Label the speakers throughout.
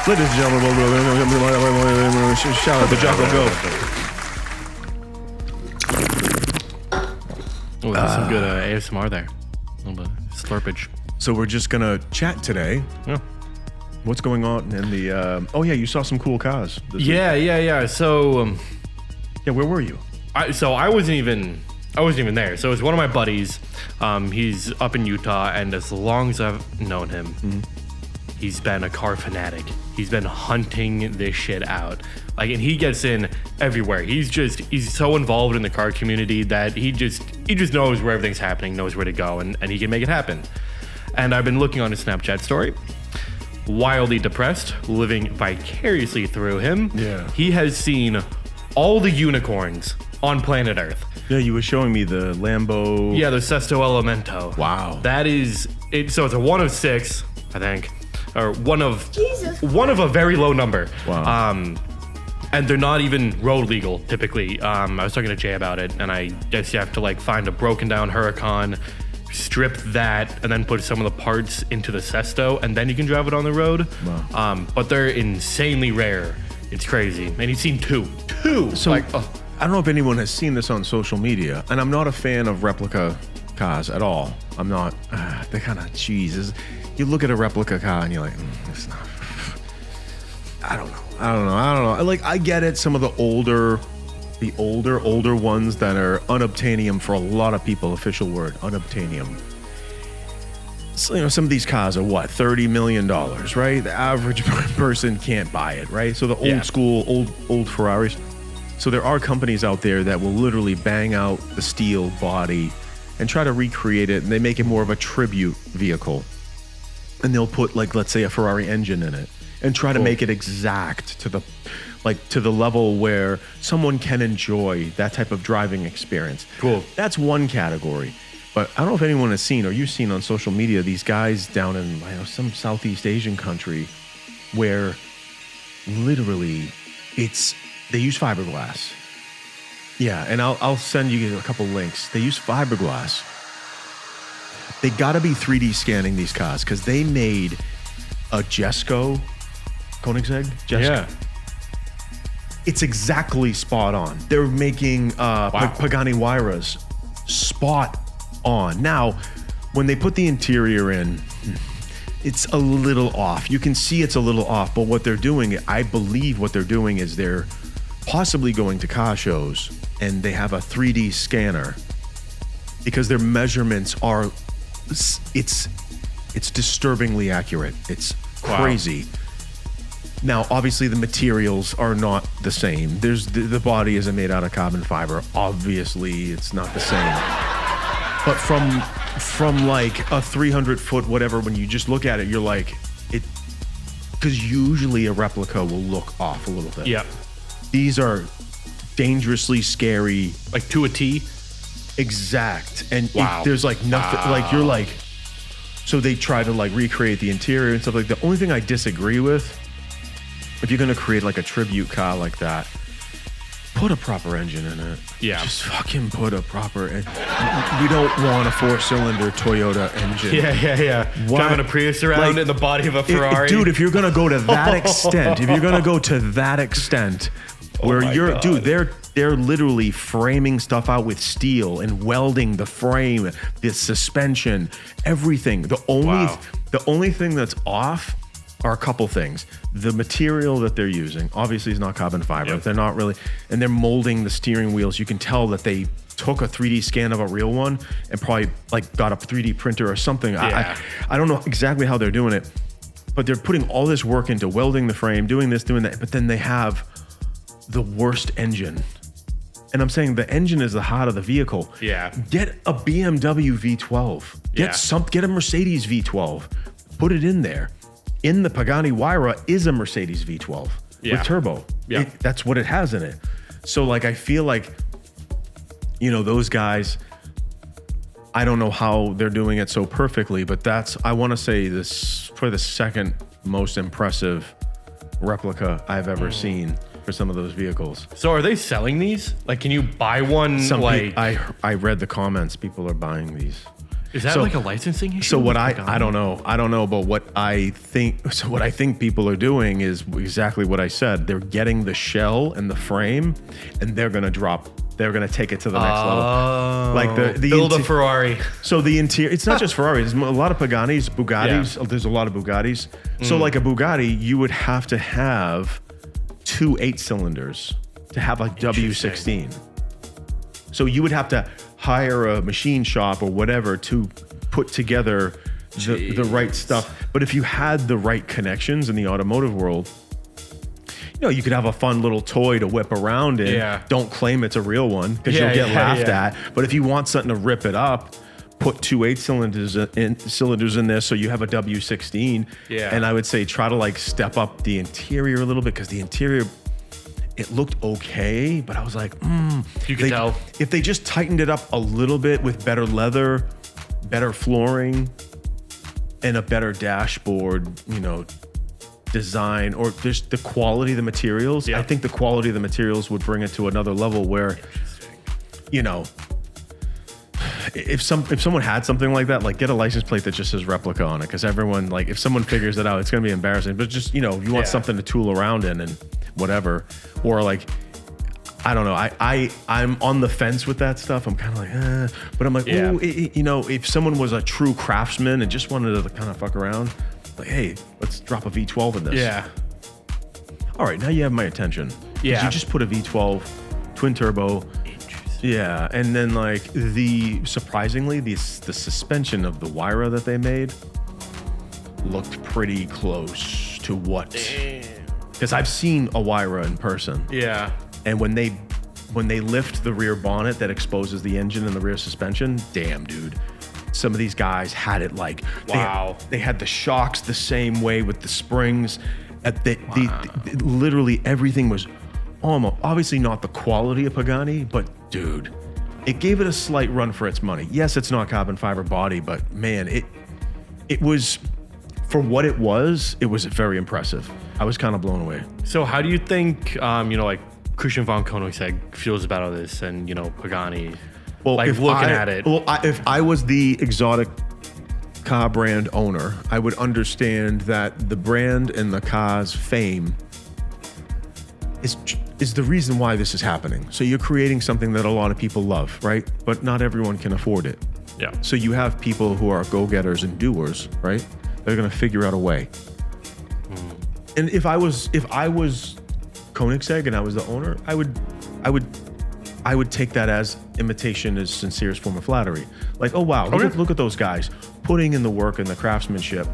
Speaker 1: Ladies and gentlemen, shout out to Jocko Go.
Speaker 2: Oh, that's some good ASMR there. A little bit of slurpage.
Speaker 1: So we're just going to chat today.
Speaker 2: Yeah.
Speaker 1: What's going on in the... oh, yeah, you saw some cool cars.
Speaker 2: Yeah. So...
Speaker 1: yeah, where were you?
Speaker 2: I wasn't even there. So it was one of my buddies. He's up in Utah, and as long as I've known him, he's been a car fanatic. He's been hunting this shit out. Like, and he gets in everywhere. He's so involved in the car community that he just knows where everything's happening, knows where to go, and he can make it happen. And I've been looking on his Snapchat story, wildly depressed, living vicariously through him.
Speaker 1: Yeah. He
Speaker 2: He has seen all the unicorns on planet Earth.
Speaker 1: Yeah, you were showing me the Lambo.
Speaker 2: Yeah, the Sesto Elemento.
Speaker 1: Wow.
Speaker 2: That is it. So it's a 1 of 6, I think, or one of a very low number.
Speaker 1: Wow.
Speaker 2: And they're not even road legal typically. I was talking to Jay about it, and I guess you have to like find a broken down Huracan, strip that, and then put some of the parts into the Sesto, and then you can drive it on the road.
Speaker 1: Wow.
Speaker 2: But they're insanely rare. It's crazy. And he's seen two.
Speaker 1: So I don't know if anyone has seen this on social media, and I'm not a fan of replica cars at all. I'm not. They're kind of cheese. You look at a replica car and you're like, it's not. I don't know. Like, I get it. Some of the older ones that are unobtainium for a lot of people. Official word, unobtainium. So, some of these cars are what, $30 million, right? The average person can't buy it, right? So the old school, old Ferraris. So there are companies out there that will literally bang out the steel body and try to recreate it, and they make it more of a tribute vehicle. And they'll put, like, let's say a Ferrari engine in it and try to make it exact to the level where someone can enjoy that type of driving experience.
Speaker 2: Cool.
Speaker 1: That's one category. But I don't know if anyone has seen, or you've seen on social media, these guys down in some Southeast Asian country where literally they use fiberglass. Yeah, and I'll send you a couple links. They use fiberglass. They got to be 3D scanning these cars because they made a Jesko Koenigsegg.
Speaker 2: Yeah.
Speaker 1: It's exactly spot on. They're making Pagani Huayras spot on. Now, when they put the interior in, it's a little off. You can see it's a little off, but what they're doing, I believe what they're doing is they're possibly going to car shows and they have a 3D scanner because their measurements are, it's disturbingly accurate. It's crazy. Now, obviously, the materials are not the same. The body isn't made out of carbon fiber. Obviously, it's not the same. But from like a 300-foot whatever, when you just look at it, you're like, because usually a replica will look off a little bit.
Speaker 2: Yeah.
Speaker 1: These are dangerously scary.
Speaker 2: Like to a T?
Speaker 1: Exact. And there's like nothing, like you're like, so they try to like recreate the interior and stuff like that. The only thing I disagree with, if you're going to create like a tribute car like that, put a proper engine in it.
Speaker 2: Yeah.
Speaker 1: Just fucking put a proper engine. We don't want a 4-cylinder Toyota engine.
Speaker 2: Yeah. Driving a Prius around in the body of a Ferrari.
Speaker 1: Dude, if you're going to go to that extent, they're literally framing stuff out with steel and welding the frame, the suspension, everything. The only thing that's off are a couple things. The material that they're using obviously is not carbon fiber.
Speaker 2: Yep.
Speaker 1: They're not really, and they're molding the steering wheels. You can tell that they took a 3D scan of a real one and probably like got a 3D printer or something.
Speaker 2: Yeah.
Speaker 1: I don't know exactly how they're doing it, but they're putting all this work into welding the frame, doing this, doing that, but then they have the worst engine. And I'm saying the engine is the heart of the vehicle.
Speaker 2: Yeah.
Speaker 1: Get a BMW V12. Get a Mercedes V12. Put it in there. In the Pagani Huayra is a Mercedes V12 with turbo.
Speaker 2: Yeah.
Speaker 1: That's what it has in it. So like, I feel like, those guys, I don't know how they're doing it so perfectly, but I want to say this for the second most impressive replica I've ever seen for some of those vehicles.
Speaker 2: So are they selling these? Like, can you buy one?
Speaker 1: I read the comments. People are buying these.
Speaker 2: Is that like a licensing issue?
Speaker 1: So what I don't know, but what I think people are doing is exactly what I said. They're getting the shell and the frame, and they're going to take it to the next level. Like the
Speaker 2: build a Ferrari.
Speaker 1: So the interior, it's not just Ferrari. There's a lot of Bugattis.
Speaker 2: Yeah.
Speaker 1: There's a lot of Bugattis. So like a Bugatti, you would have to have 2 8-cylinders to have a W16. So you would have to hire a machine shop or whatever to put together the right stuff. But if you had the right connections in the automotive world, you could have a fun little toy to whip around in.
Speaker 2: Yeah.
Speaker 1: Don't claim it's a real one because you'll get laughed at. But if you want something to rip it up, put 2 8-cylinders in there so you have a W16.
Speaker 2: Yeah.
Speaker 1: And I would say try to like step up the interior a little bit, because the interior, it looked okay, but I was like,
Speaker 2: You could tell.
Speaker 1: If they just tightened it up a little bit with better leather, better flooring, and a better dashboard, design, or just the quality of the materials.
Speaker 2: Yeah.
Speaker 1: I think the quality of the materials would bring it to another level where, if someone had something like that, like get a license plate that just says replica on it, because everyone, like, if someone figures it out, it's going to be embarrassing. But just, you want something to tool around in and whatever, or like, I don't know. I'm on the fence with that stuff. I'm kind of like, but I'm like, ooh, if someone was a true craftsman and just wanted to kind of fuck around, like, hey, let's drop a V12 in this.
Speaker 2: Yeah.
Speaker 1: All right, now you have my attention. 'Cause
Speaker 2: Yeah.
Speaker 1: you just put a V12 twin turbo. Yeah, and then like surprisingly the suspension of the Wyra that they made looked pretty close to what. Because I've seen a Wyra in person.
Speaker 2: Yeah.
Speaker 1: And when they lift the rear bonnet that exposes the engine and the rear suspension, damn, dude. Some of these guys had it like,
Speaker 2: wow.
Speaker 1: They had the shocks the same way with the springs. Literally everything was almost, obviously not the quality of Pagani, but dude, it gave it a slight run for its money. Yes, it's not carbon fiber body, but man, it was, for what it was very impressive. I was kind of blown away.
Speaker 2: So how do you think, like Christian von Koenigsegg feels about all this, and Pagani?
Speaker 1: Well,
Speaker 2: like looking at it.
Speaker 1: Well, if I was the exotic car brand owner, I would understand that the brand and the car's fame is the reason why this is happening. So you're creating something that a lot of people love, right? But not everyone can afford it.
Speaker 2: Yeah.
Speaker 1: So you have people who are go-getters and doers, right? They're going to figure out a way. And if I was Koenigsegg and I was the owner, I would take that as imitation as sincerest form of flattery. Like, oh wow, look at those guys putting in the work and the craftsmanship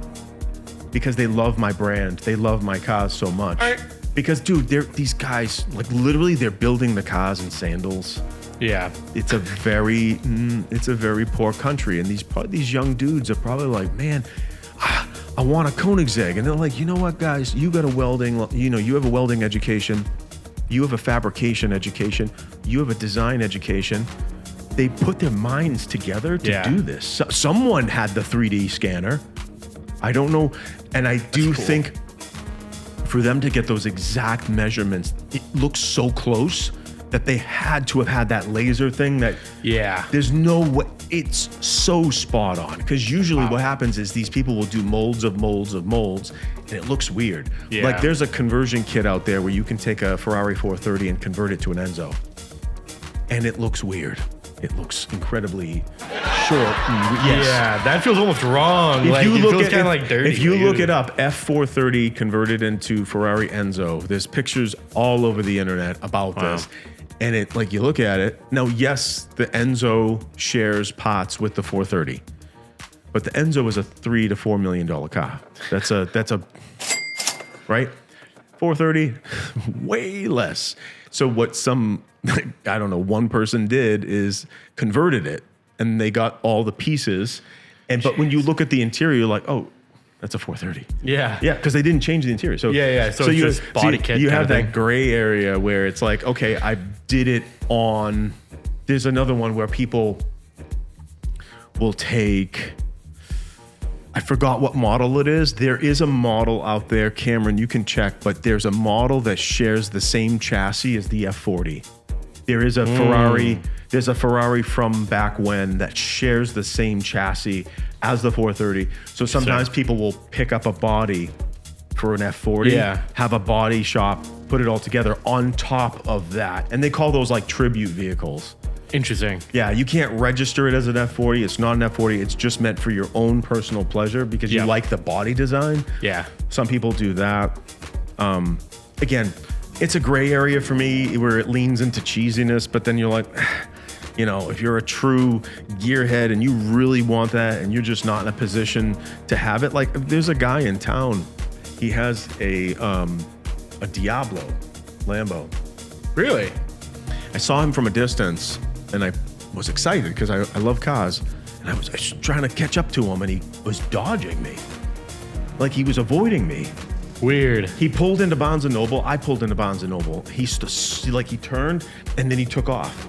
Speaker 1: because they love my brand, they love my cars so much.
Speaker 2: All right.
Speaker 1: Because dude, these guys, like, literally they're building the cars in sandals.
Speaker 2: Yeah.
Speaker 1: It's a very poor country, and these young dudes are probably like, man, I want a Koenigsegg, and they're like, you know what, guys, you got a welding, you have a welding education, you have a fabrication education, you have a design education. They put their minds together to do this. So, someone had the 3D scanner. I don't know, and I do think for them to get those exact measurements, it looks so close that they had to have had that laser thing that, there's no way, it's so spot on. Because usually what happens is these people will do molds of molds of molds, and it looks weird.
Speaker 2: Yeah.
Speaker 1: Like there's a conversion kit out there where you can take a Ferrari 430 and convert it to an Enzo. And it looks weird. It looks incredibly short. Yes.
Speaker 2: Yeah, that feels almost wrong.
Speaker 1: If you look
Speaker 2: kind of like dirty.
Speaker 1: If you look it up, F430 converted into Ferrari Enzo. There's pictures all over the internet about this. And it, like, you look at it. Now, yes, the Enzo shares pots with the 430. But the Enzo is a $3 to $4 million car. That's a right? 430, way less. So what some, I don't know, one person did is converted it, and they got all the pieces. But when you look at the interior, you're like, oh, that's a 430.
Speaker 2: Yeah.
Speaker 1: Yeah, because they didn't change the interior. So
Speaker 2: So it's just body kit.
Speaker 1: You have
Speaker 2: kind of
Speaker 1: that
Speaker 2: thing.
Speaker 1: gray area where it's like, okay, I did it on. There's another one where people will take. I forgot what model it is. There is a model out there, Cameron, you can check, but there's a model that shares the same chassis as the F40. There is a Ferrari. There's a Ferrari from back when that shares the same chassis as the 430. So sometimes people will pick up a body for an F40, have a body shop, put it all together on top of that. And they call those like tribute vehicles.
Speaker 2: Interesting.
Speaker 1: Yeah, you can't register it as an F40. It's not an F40. It's just meant for your own personal pleasure because you like the body design.
Speaker 2: Yeah.
Speaker 1: Some people do that. Again, it's a gray area for me where it leans into cheesiness, but then you're like, you know, if you're a true gearhead and you really want that and you're just not in a position to have it, like there's a guy in town, he has a Diablo Lambo.
Speaker 2: Really?
Speaker 1: I saw him from a distance and I was excited because I love cars, and I was trying to catch up to him and he was dodging me. Like he was avoiding me.
Speaker 2: Weird.
Speaker 1: He pulled into Barnes & Noble. I pulled into Barnes & Noble. He turned and then he took off.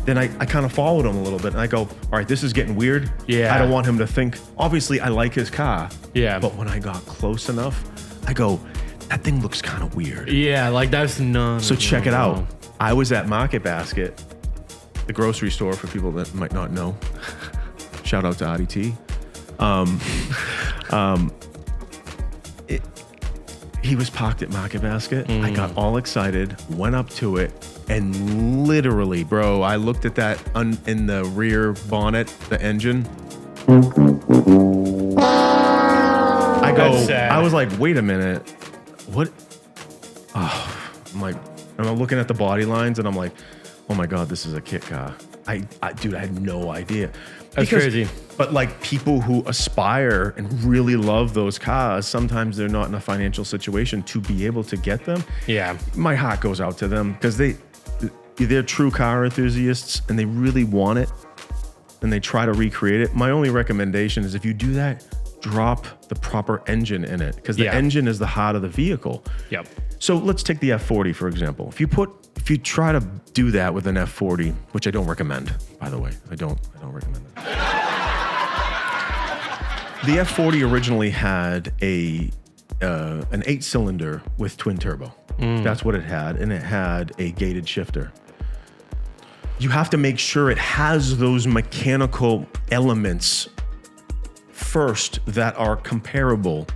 Speaker 1: Then I kind of followed him a little bit and I go, all right, this is getting weird.
Speaker 2: Yeah.
Speaker 1: I don't want him to think, obviously I like his car.
Speaker 2: Yeah.
Speaker 1: But when I got close enough, I go, that thing looks kind of weird.
Speaker 2: Yeah, like that's none.
Speaker 1: So check it out. I was at Market Basket, the grocery store for people that might not know. Shout out to RDT. He was parked at Market Basket. I got all excited, went up to it, and literally, bro, I looked at that in the rear bonnet, the engine. I was like, wait a minute, what? Oh, I'm looking at the body lines and I'm like, oh my God, this is a kit car. Dude, I had no idea.
Speaker 2: That's crazy.
Speaker 1: But like people who aspire and really love those cars, sometimes they're not in a financial situation to be able to get them.
Speaker 2: Yeah.
Speaker 1: My heart goes out to them because they're true car enthusiasts and they really want it and they try to recreate it. My only recommendation is if you do that, drop the proper engine in it because the engine is the heart of the vehicle.
Speaker 2: Yep.
Speaker 1: So let's take the F40, for example. If you try to do that with an F40, which I don't recommend, by the way, I don't recommend that. The F40 originally had an 8-cylinder with twin turbo. That's what it had, and it had a gated shifter. You have to make sure it has those mechanical elements first that are comparable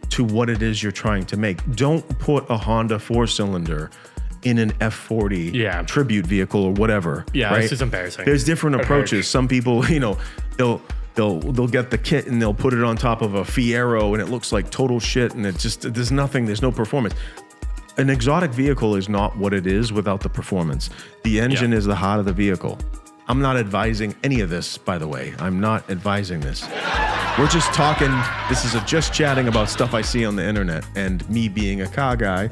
Speaker 1: to what it is you're trying to make. Don't put a Honda 4-cylinder in an F40 tribute vehicle or whatever.
Speaker 2: Yeah,
Speaker 1: right?
Speaker 2: It's just embarrassing.
Speaker 1: There's different approaches. Some people, you know, they'll get the kit and they'll put it on top of a Fiero and it looks like total shit and it's just there's no performance. An exotic vehicle is not what it is without the performance. The engine is the heart of the vehicle. I'm not advising any of this, by the way. I'm not advising this. We're just talking, this is just chatting about stuff I see on the internet. And me being a car guy,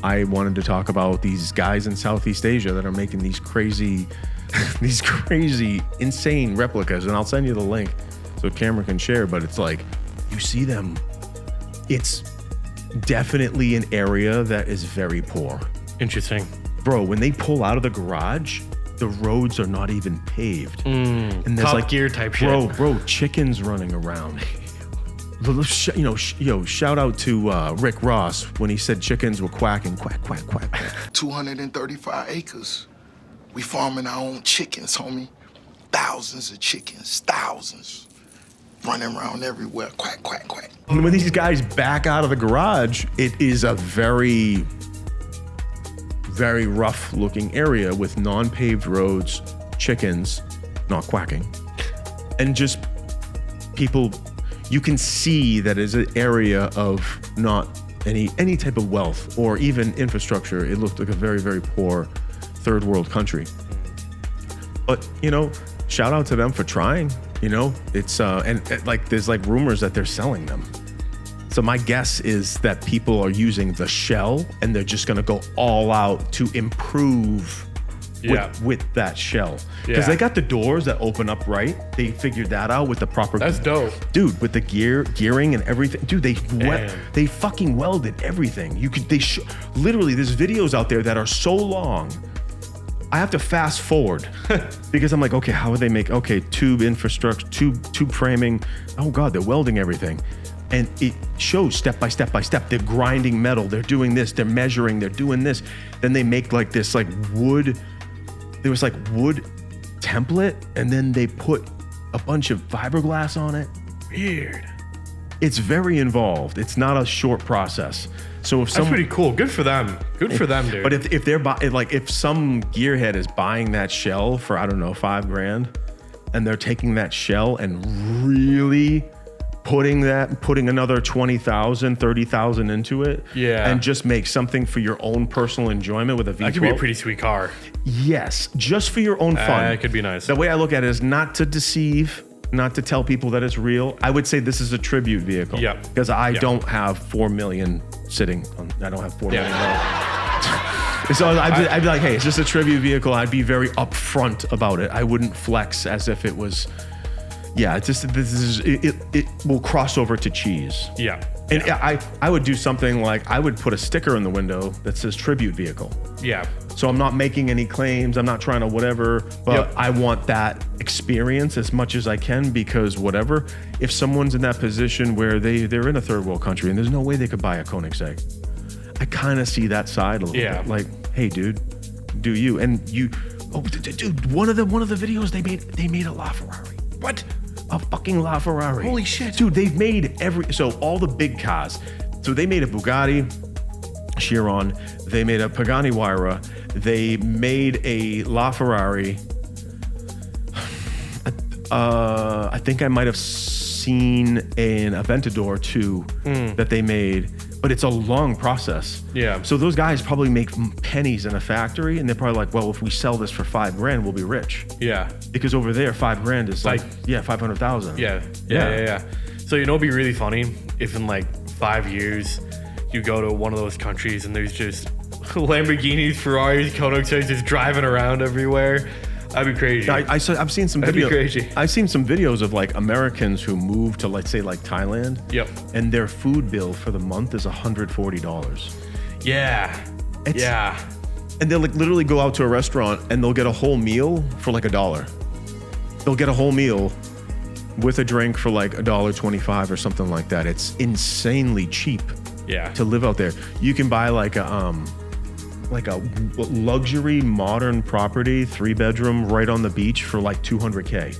Speaker 1: I wanted to talk about these guys in Southeast Asia that are making these crazy, insane replicas. And I'll send you the link so camera can share, but it's like, you see them. It's definitely an area that is very poor.
Speaker 2: Interesting.
Speaker 1: Bro, when they pull out of the garage, the roads are not even paved. And there's
Speaker 2: Top
Speaker 1: like
Speaker 2: Gear type shit.
Speaker 1: Bro, chickens running around. Shout out to Rick Ross when he said chickens were quacking, quack, quack, quack, quack.
Speaker 3: 235 acres. We farming our own chickens, homie. Thousands of chickens, thousands. Running around everywhere, quack, quack, quack.
Speaker 1: And when these guys back out of the garage, it is a very, very rough looking area with non-paved roads, chickens, not quacking, and just people. You can see that is an area of not any type of wealth or even infrastructure. It looked like a very, very poor third world country. But, you know, shout out to them for trying, you know, it's, and like, there's like rumors that they're selling them. So my guess is that people are using the shell and they're just going to go all out to improve with that shell. Because they got the doors that open up right. They figured that out with the proper.
Speaker 2: That's dope.
Speaker 1: Dude, with the gearing and everything. Dude, they fucking welded everything. Literally, there's videos out there that are so long. I have to fast forward because I'm like, okay, how would they make, tube infrastructure, tube framing. Oh God, they're welding everything. And it shows step by step by step. They're grinding metal. They're doing this. They're measuring. They're doing this. Then they make like this like wood there was like wood template, and then they put a bunch of fiberglass on it. Weird. It's very involved. It's not a short process. So if
Speaker 2: That's pretty cool. Good for them. Good for them, dude.
Speaker 1: But if they're like if some gearhead is buying that shell for I don't know $5,000, and they're taking that shell and really putting another 20,000, 30,000 into it, and just make something for your own personal enjoyment with a V12.
Speaker 2: That could be a pretty sweet car.
Speaker 1: Yes, just for your own fun.
Speaker 2: It could be nice.
Speaker 1: The way I look at it is not to deceive, not to tell people that it's real. I would say this is a tribute vehicle.
Speaker 2: Yeah.
Speaker 1: Because I don't have 4 million sitting on, I don't have 4 million. So I'd be like, hey, it's just a tribute vehicle. I'd be very upfront about it. I wouldn't flex as if it was, it's just, it will cross over to cheese.
Speaker 2: Yeah.
Speaker 1: And I would do something like, I would put a sticker in the window that says tribute vehicle.
Speaker 2: Yeah.
Speaker 1: So I'm not making any claims. I'm not trying to whatever, but I want that experience as much as I can, because whatever, if someone's in that position where they're in a third world country and there's no way they could buy a Koenigsegg, I kind of see that side a little bit. Like, hey, dude, do you? And you, dude, one of the videos they made a LaFerrari. What? A fucking LaFerrari.
Speaker 2: Holy shit.
Speaker 1: Dude, they've made so all the big cars. So they made a Bugatti Chiron, they made a Pagani Huayra, they made a LaFerrari. I think I might have seen an Aventador too that they made, but it's a long process.
Speaker 2: Yeah.
Speaker 1: So those guys probably make pennies in a factory, and they're probably like, well, if we sell this for $5,000, we'll be rich.
Speaker 2: Yeah.
Speaker 1: Because over there, $5,000 is like 500,000.
Speaker 2: Yeah. So it'd be really funny if in like 5 years you go to one of those countries and there's just Lamborghinis, Ferraris, Koenigsegg's just driving around everywhere. That'd be crazy.
Speaker 1: I've seen some videos. I've seen some videos of like Americans who move to, let's say, like Thailand.
Speaker 2: Yep.
Speaker 1: And their food bill for the month is $140.
Speaker 2: Yeah.
Speaker 1: And they'll like literally go out to a restaurant and they'll get a whole meal for like $1. They'll get a whole meal with a drink for like $1.25 or something like that. It's insanely cheap.
Speaker 2: Yeah.
Speaker 1: To live out there. You can buy like a luxury modern property, 3-bedroom right on the beach for like $200K.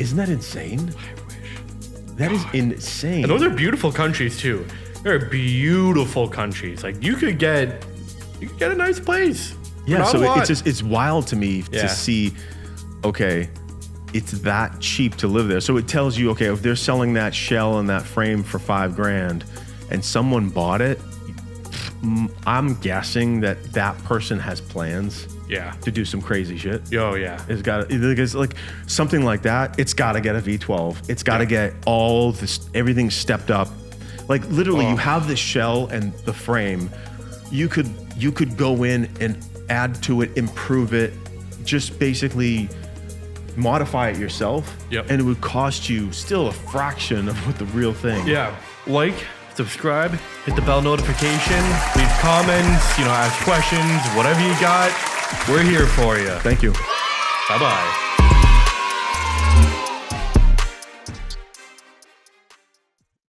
Speaker 1: Isn't that insane?
Speaker 2: I wish.
Speaker 1: That is insane.
Speaker 2: And those are beautiful countries too. They're beautiful countries. Like you could get a nice place.
Speaker 1: Yeah, so it's wild to me to see, okay, it's that cheap to live there. So it tells you, okay, if they're selling that shell and that frame for $5,000 and someone bought it, I'm guessing that person has plans to do some crazy shit.
Speaker 2: Oh, yeah.
Speaker 1: It's like something like that. It's got to get a V12. It's got to get all this, everything stepped up. Like literally you have the shell and the frame. You could go in and add to it, improve it, just basically modify it yourself.
Speaker 2: Yep.
Speaker 1: And it would cost you still a fraction of what the real thing.
Speaker 2: Yeah. Like, subscribe, hit the bell notification, leave comments, ask questions, whatever you got, we're here for you.
Speaker 1: Thank you.
Speaker 2: Bye-bye.